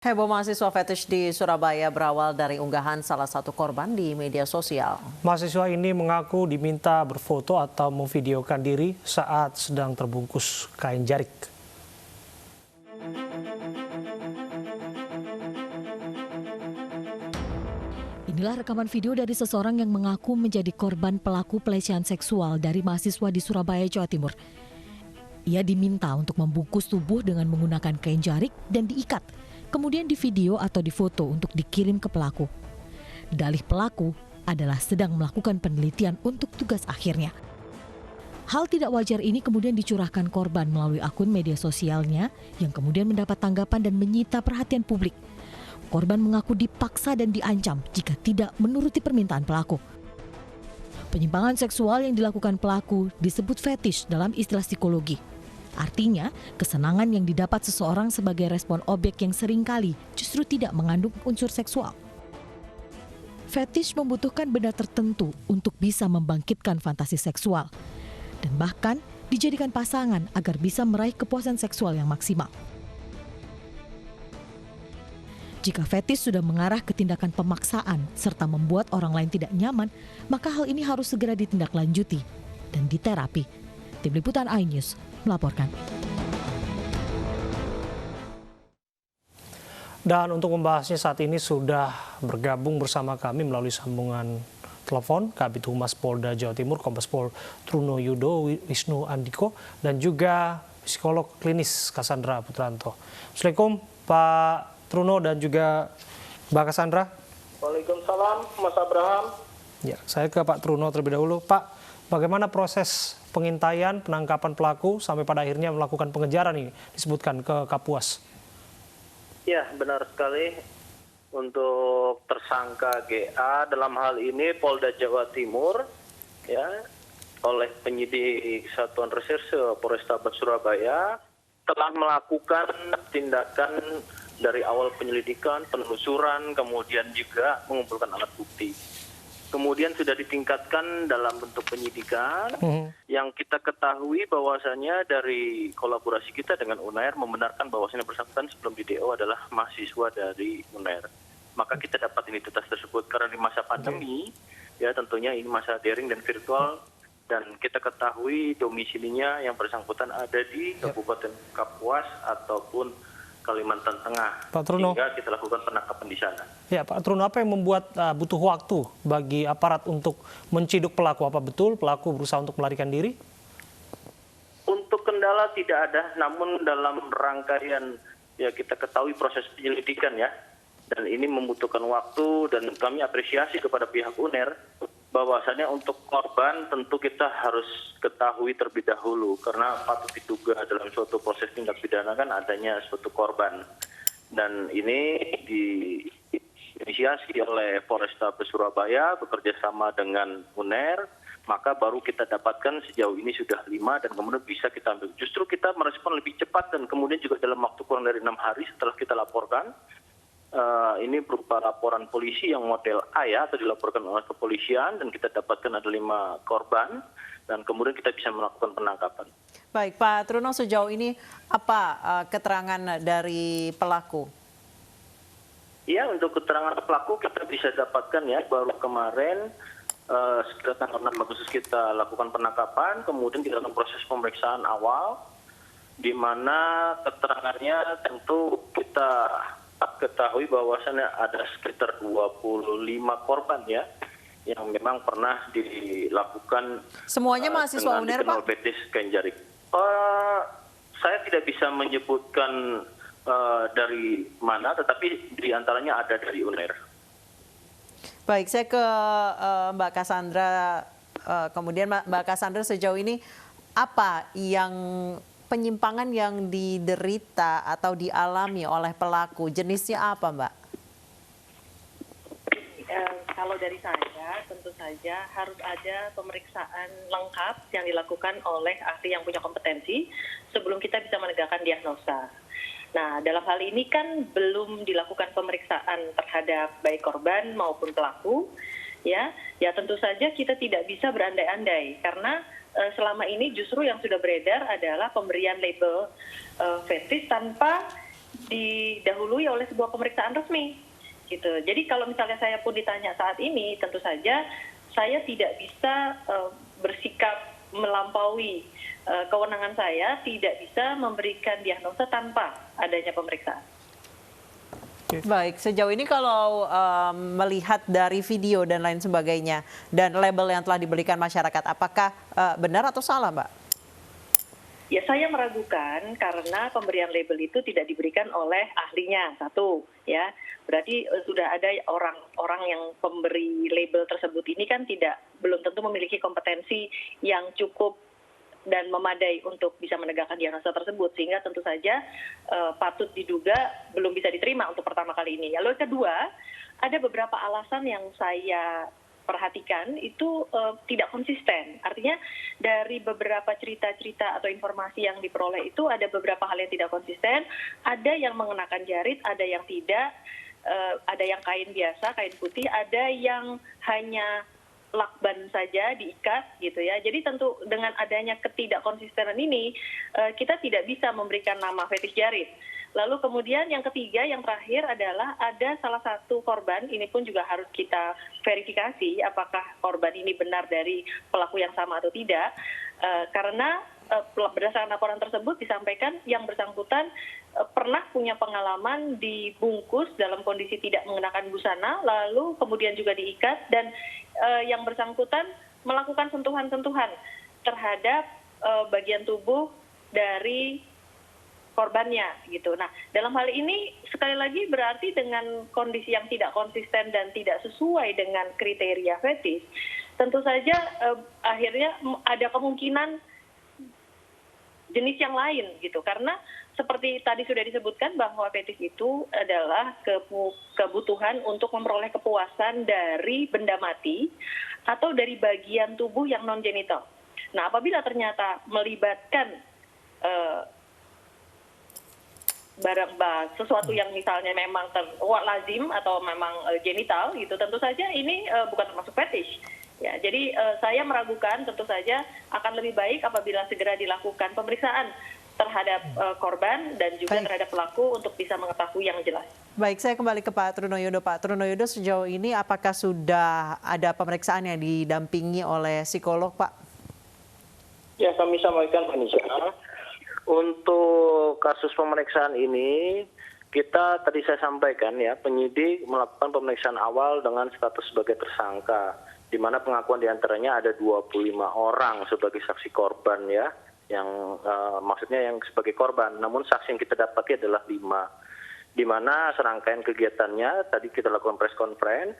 Heboh mahasiswa fetish di Surabaya berawal dari unggahan salah satu korban di media sosial. Mahasiswa ini mengaku diminta berfoto atau memvideokan diri saat sedang terbungkus kain jarik. Inilah rekaman video dari seseorang yang mengaku menjadi korban pelaku pelecehan seksual dari mahasiswa di Surabaya, Jawa Timur. Ia diminta untuk membungkus tubuh dengan menggunakan kain jarik dan diikat, kemudian divideo atau difoto untuk dikirim ke pelaku. Dalih pelaku adalah sedang melakukan penelitian untuk tugas akhirnya. Hal tidak wajar ini kemudian dicurahkan korban melalui akun media sosialnya yang kemudian mendapat tanggapan dan menyita perhatian publik. Korban mengaku dipaksa dan diancam jika tidak menuruti permintaan pelaku. Penyimpangan seksual yang dilakukan pelaku disebut fetish dalam istilah psikologi. Artinya, kesenangan yang didapat seseorang sebagai respon objek yang seringkali justru tidak mengandung unsur seksual. Fetish membutuhkan benda tertentu untuk bisa membangkitkan fantasi seksual dan bahkan dijadikan pasangan agar bisa meraih kepuasan seksual yang maksimal. Jika fetish sudah mengarah ke tindakan pemaksaan serta membuat orang lain tidak nyaman, maka hal ini harus segera ditindaklanjuti dan diterapi. Tim Liputan iNews melaporkan. Dan untuk membahasnya saat ini sudah bergabung bersama kami melalui sambungan telepon Kabid Humas Polda Jawa Timur, Kombes Pol Truno Yudo Wisnu Andiko, dan juga psikolog klinis Cassandra Putranto. Assalamualaikum Pak Truno dan juga Mbak Cassandra. Waalaikumsalam, Mas Abraham. Ya, saya ke Pak Truno terlebih dahulu. Pak, bagaimana proses pengintaian, penangkapan pelaku sampai pada akhirnya melakukan pengejaran ini disebutkan ke Kapuas? Ya, benar sekali. Untuk tersangka GA dalam hal ini Polda Jawa Timur, ya, oleh penyidik Satuan Reserse Polrestabes Surabaya telah melakukan tindakan dari awal penyelidikan, penelusuran, kemudian juga mengumpulkan alat bukti. Kemudian sudah ditingkatkan dalam bentuk penyidikan, yang kita ketahui bahwasannya dari kolaborasi kita dengan UNAIR membenarkan bahwasannya bersangkutan sebelum di DO adalah mahasiswa dari UNAIR. Maka kita dapat identitas tersebut karena di masa pandemi, ya tentunya ini masa daring dan virtual, dan kita ketahui domisilinya yang bersangkutan ada di Kabupaten Kapuas ataupun Kalimantan Tengah, Pak Truno, sehingga kita lakukan penangkapan di sana. Ya, Pak Truno, apa yang membuat butuh waktu bagi aparat untuk menciduk pelaku? Apa betul pelaku berusaha untuk melarikan diri? Untuk kendala tidak ada, namun dalam rangkaian ya kita ketahui proses penyelidikan ya, dan ini membutuhkan waktu dan kami apresiasi kepada pihak UNER bahwasannya untuk korban tentu kita harus ketahui terlebih dahulu karena patut diduga dalam suatu proses tindak pidana kan adanya suatu korban, dan ini diinisiasi oleh Polrestabes Surabaya bekerja sama dengan UNER, maka baru kita dapatkan sejauh ini sudah 5 dan kemudian bisa kita ambil. Justru kita merespon lebih cepat dan kemudian juga dalam waktu kurang dari 6 hari setelah kita laporkan. Ini berupa laporan polisi yang model A ya, atau dilaporkan oleh kepolisian, dan kita dapatkan ada 5 korban dan kemudian kita bisa melakukan penangkapan. Baik, Pak Truno, sejauh ini apa keterangan dari pelaku? Ya, untuk keterangan pelaku kita bisa dapatkan ya, baru kemarin sekitar tanggal 6 Agustus kita lakukan penangkapan, kemudian kita lakukan proses pemeriksaan awal, di mana keterangannya tentu kita ketahui bahwasannya ada sekitar 25 korban ya yang memang pernah dilakukan. Semuanya mahasiswa UNER, Pak? Fetish kain jarik. Saya tidak bisa menyebutkan dari mana, tetapi di antaranya ada dari UNER. Baik, saya ke Mbak Cassandra. Kemudian Mbak Cassandra, sejauh ini apa yang penyimpangan yang diderita atau dialami oleh pelaku, jenisnya apa, Mbak? Kalau dari saya, tentu saja harus ada pemeriksaan lengkap yang dilakukan oleh ahli yang punya kompetensi sebelum kita bisa menegakkan diagnosa. Nah, dalam hal ini kan belum dilakukan pemeriksaan terhadap baik korban maupun pelaku, ya tentu saja kita tidak bisa berandai-andai karena selama ini justru yang sudah beredar adalah pemberian label fetish tanpa didahului oleh sebuah pemeriksaan resmi gitu. Jadi kalau misalnya saya pun ditanya saat ini, tentu saja saya tidak bisa bersikap melampaui kewenangan saya, tidak bisa memberikan diagnosa tanpa adanya pemeriksaan. Baik, sejauh ini kalau melihat dari video dan lain sebagainya dan label yang telah diberikan masyarakat, apakah benar atau salah, Mbak? Ya, saya meragukan karena pemberian label itu tidak diberikan oleh ahlinya, satu, ya. Berarti sudah ada orang yang pemberi label tersebut ini kan belum tentu memiliki kompetensi yang cukup dan memadai untuk bisa menegakkan diagnosa tersebut, sehingga tentu saja patut diduga belum bisa diterima untuk pertama kali ini. Lalu kedua, ada beberapa alasan yang saya perhatikan itu tidak konsisten. Artinya dari beberapa cerita-cerita atau informasi yang diperoleh itu ada beberapa hal yang tidak konsisten, ada yang mengenakan jarit, ada yang tidak, ada yang kain biasa, kain putih, ada yang hanya lakban saja diikat gitu ya. Jadi tentu dengan adanya ketidakkonsistenan ini kita tidak bisa memberikan nama fetish jarit. Lalu kemudian yang ketiga, yang terakhir adalah ada salah satu korban, ini pun juga harus kita verifikasi apakah korban ini benar dari pelaku yang sama atau tidak. Karena berdasarkan laporan tersebut disampaikan yang bersangkutan pernah punya pengalaman dibungkus dalam kondisi tidak mengenakan busana, lalu kemudian juga diikat, dan yang bersangkutan melakukan sentuhan-sentuhan terhadap bagian tubuh dari korbannya gitu. Nah, dalam hal ini sekali lagi berarti dengan kondisi yang tidak konsisten dan tidak sesuai dengan kriteria fetish, tentu saja akhirnya ada kemungkinan jenis yang lain gitu. Karena seperti tadi sudah disebutkan bahwa fetish itu adalah kebutuhan untuk memperoleh kepuasan dari benda mati atau dari bagian tubuh yang non-genital. Nah, apabila ternyata melibatkan sesuatu yang misalnya memang lazim atau memang genital gitu, tentu saja ini bukan termasuk fetish. Ya, jadi saya meragukan, tentu saja akan lebih baik apabila segera dilakukan pemeriksaan terhadap korban dan juga terhadap pelaku untuk bisa mengetahui yang jelas. Baik, saya kembali ke Pak Trunoyodo. Pak Trunoyodo, sejauh ini apakah sudah ada pemeriksaan yang didampingi oleh psikolog, Pak? Ya, kami sampaikan, Anissa. Untuk kasus pemeriksaan ini, kita tadi saya sampaikan ya, penyidik melakukan pemeriksaan awal dengan status sebagai tersangka, di mana pengakuan diantaranya ada 25 orang sebagai saksi korban ya, yang maksudnya yang sebagai korban, namun saksi yang kita dapati adalah 5. Di mana serangkaian kegiatannya, tadi kita lakukan press conference,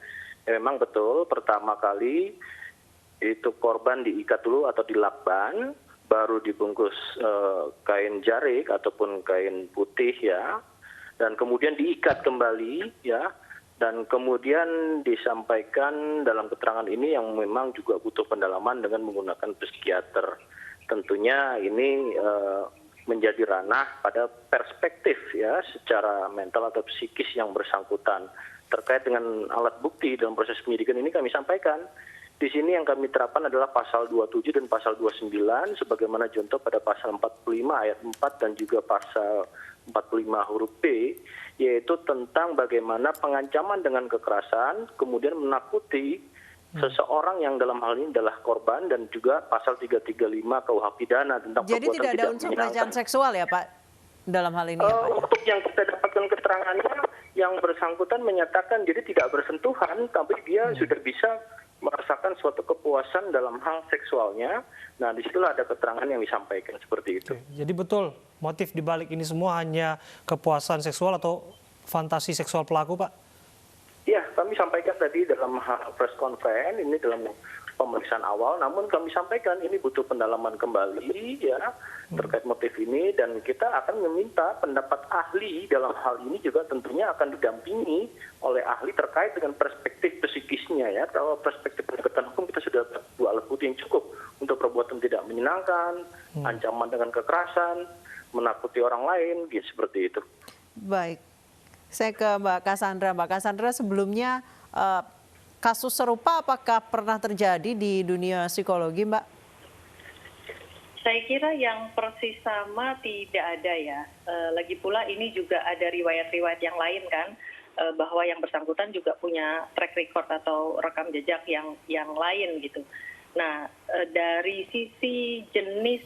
ya memang betul pertama kali itu korban diikat dulu atau dilakban, baru dibungkus kain jarik ataupun kain putih ya, dan kemudian diikat kembali ya, dan kemudian disampaikan dalam keterangan ini yang memang juga butuh pendalaman dengan menggunakan psikiater. Tentunya ini menjadi ranah pada perspektif ya secara mental atau psikis yang bersangkutan. Terkait dengan alat bukti dalam proses penyidikan ini kami sampaikan, di sini yang kami terapkan adalah pasal 27 dan pasal 29 sebagaimana contoh pada pasal 45 ayat 4 dan juga pasal 45 huruf B, yaitu tentang bagaimana pengancaman dengan kekerasan kemudian menakuti seseorang yang dalam hal ini adalah korban, dan juga pasal 335 KUH pidana tentang jadi perbuatan tidak ada unsur pelecehan seksual ya, Pak, dalam hal ini ya, Pak? Untuk yang kita dapatkan keterangannya, yang bersangkutan menyatakan jadi tidak bersentuhan, tapi dia sudah bisa merasakan suatu kepuasan dalam hal seksualnya. Nah, disitulah ada keterangan yang disampaikan seperti itu. Oke, jadi betul motif dibalik ini semua hanya kepuasan seksual atau fantasi seksual pelaku, Pak? Ya, kami sampaikan tadi dalam press conference, ini dalam pemeriksaan awal, namun kami sampaikan ini butuh pendalaman kembali ya terkait motif ini, dan kita akan meminta pendapat ahli dalam hal ini juga tentunya akan didampingi oleh ahli terkait dengan perspektif psikisnya ya. Kalau perspektif pendekatan hukum kita sudah dua alat bukti yang cukup untuk perbuatan tidak menyenangkan, ancaman dengan kekerasan, menakuti orang lain, gitu, seperti itu. Baik, saya ke Mbak Cassandra. Mbak Cassandra, sebelumnya kasus serupa apakah pernah terjadi di dunia psikologi, Mbak? Saya kira yang persis sama tidak ada ya. Lagi pula ini juga ada riwayat-riwayat yang lain kan, bahwa yang bersangkutan juga punya track record atau rekam jejak yang lain gitu. Nah, dari sisi jenis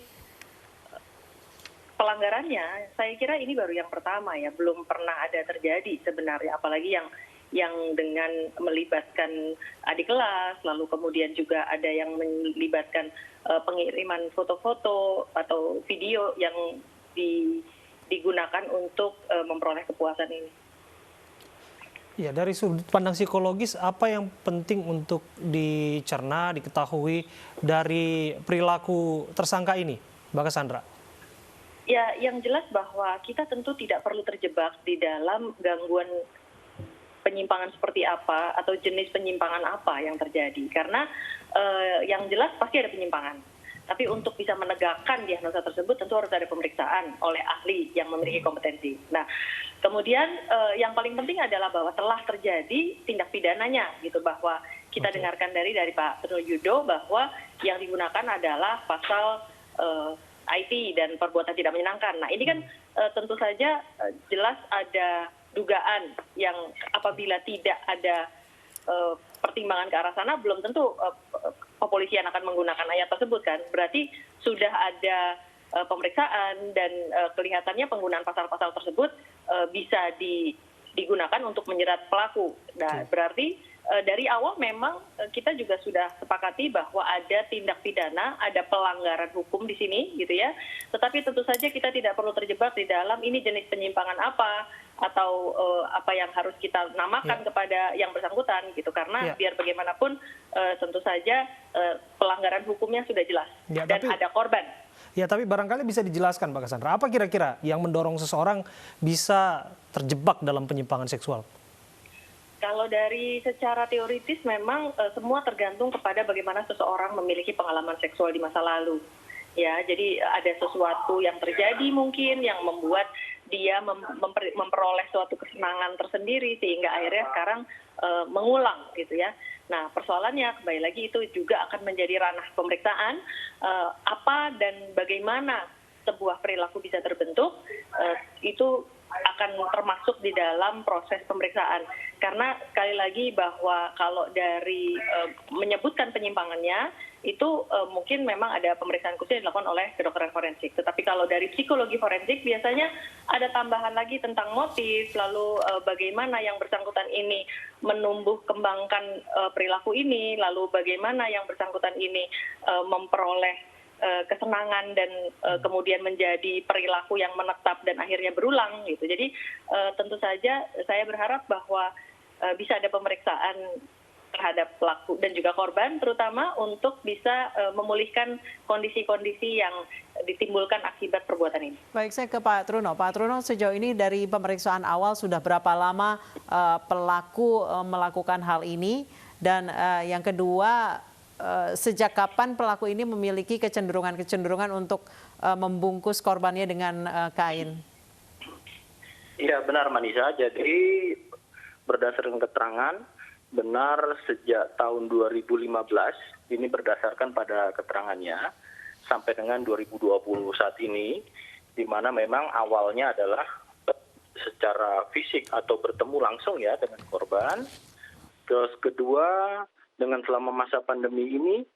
pelanggarannya, saya kira ini baru yang pertama ya, belum pernah ada terjadi sebenarnya, apalagi yang dengan melibatkan adik kelas, lalu kemudian juga ada yang melibatkan pengiriman foto-foto atau video yang digunakan untuk memperoleh kepuasan ini. Ya, dari sudut pandang psikologis, apa yang penting untuk dicerna, diketahui dari perilaku tersangka ini, Mbak Cassandra? Ya, yang jelas bahwa kita tentu tidak perlu terjebak di dalam gangguan penyimpangan seperti apa atau jenis penyimpangan apa yang terjadi. Karena yang jelas pasti ada penyimpangan. Tapi untuk bisa menegakkan diagnosa tersebut tentu harus ada pemeriksaan oleh ahli yang memiliki kompetensi. Nah, kemudian yang paling penting adalah bahwa telah terjadi tindak pidananya gitu, bahwa kita dengarkan dari Pak Truno Yudo bahwa yang digunakan adalah pasal IT dan perbuatan tidak menyenangkan. Nah, ini kan tentu saja jelas ada dugaan yang apabila tidak ada pertimbangan ke arah sana, belum tentu kepolisian akan menggunakan ayat tersebut kan. Berarti sudah ada pemeriksaan dan kelihatannya penggunaan pasal-pasal tersebut bisa digunakan untuk menjerat pelaku. Nah, berarti dari awal memang kita juga sudah sepakati bahwa ada tindak pidana, ada pelanggaran hukum di sini gitu ya. Tetapi tentu saja kita tidak perlu terjebak di dalam ini jenis penyimpangan apa atau apa yang harus kita namakan kepada yang bersangkutan gitu, karena biar bagaimanapun tentu saja pelanggaran hukumnya sudah jelas dan ada korban. Ya, tapi barangkali bisa dijelaskan, Mbak Cassandra, apa kira-kira yang mendorong seseorang bisa terjebak dalam penyimpangan seksual? Kalau dari secara teoritis memang semua tergantung kepada bagaimana seseorang memiliki pengalaman seksual di masa lalu. Ya, jadi ada sesuatu yang terjadi mungkin yang membuat dia memperoleh suatu kesenangan tersendiri sehingga akhirnya sekarang mengulang gitu ya. Nah, persoalannya kembali lagi itu juga akan menjadi ranah pemeriksaan apa dan bagaimana sebuah perilaku bisa terbentuk, itu akan termasuk di dalam proses pemeriksaan. Karena sekali lagi bahwa kalau dari menyebutkan penyimpangannya, itu mungkin memang ada pemeriksaan khusus yang dilakukan oleh kedokteran forensik. Tetapi kalau dari psikologi forensik biasanya ada tambahan lagi tentang motif, lalu bagaimana yang bersangkutan ini menumbuh kembangkan perilaku ini, lalu bagaimana yang bersangkutan ini memperoleh kesenangan dan kemudian menjadi perilaku yang menetap dan akhirnya berulang gitu. Jadi tentu saja saya berharap bahwa bisa ada pemeriksaan terhadap pelaku dan juga korban, terutama untuk bisa memulihkan kondisi-kondisi yang ditimbulkan akibat perbuatan ini. Baik, saya ke Pak Truno. Pak Truno, sejauh ini dari pemeriksaan awal sudah berapa lama pelaku melakukan hal ini? Dan yang kedua, sejak kapan pelaku ini memiliki kecenderungan untuk membungkus korbannya dengan kain? Iya, benar Manisa. Jadi berdasarkan keterangan, benar sejak tahun 2015, ini berdasarkan pada keterangannya, sampai dengan 2020 saat ini, di mana memang awalnya adalah secara fisik atau bertemu langsung ya dengan korban. Terus kedua, dengan selama masa pandemi ini,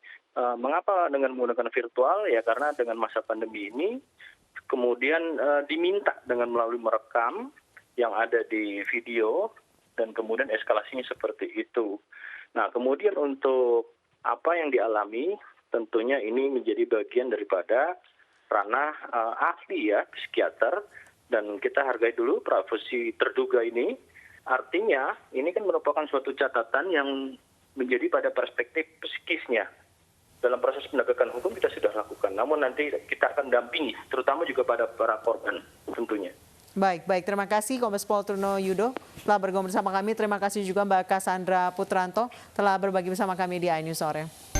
mengapa dengan menggunakan virtual? Ya karena dengan masa pandemi ini, kemudian diminta dengan melalui merekam yang ada di video, dan kemudian eskalasinya seperti itu. Nah, kemudian untuk apa yang dialami, tentunya ini menjadi bagian daripada ranah ahli ya, psikiater, dan kita hargai dulu privasi terduga ini. Artinya, ini kan merupakan suatu catatan yang menjadi pada perspektif psikisnya. Dalam proses penegakan hukum kita sudah lakukan, namun nanti kita akan dampingi, terutama juga pada para korban tentunya. Baik. Terima kasih Kombes Pol Truno Yudo telah bergabung bersama kami. Terima kasih juga Mbak Cassandra Putranto telah berbagi bersama kami di iNews Sore.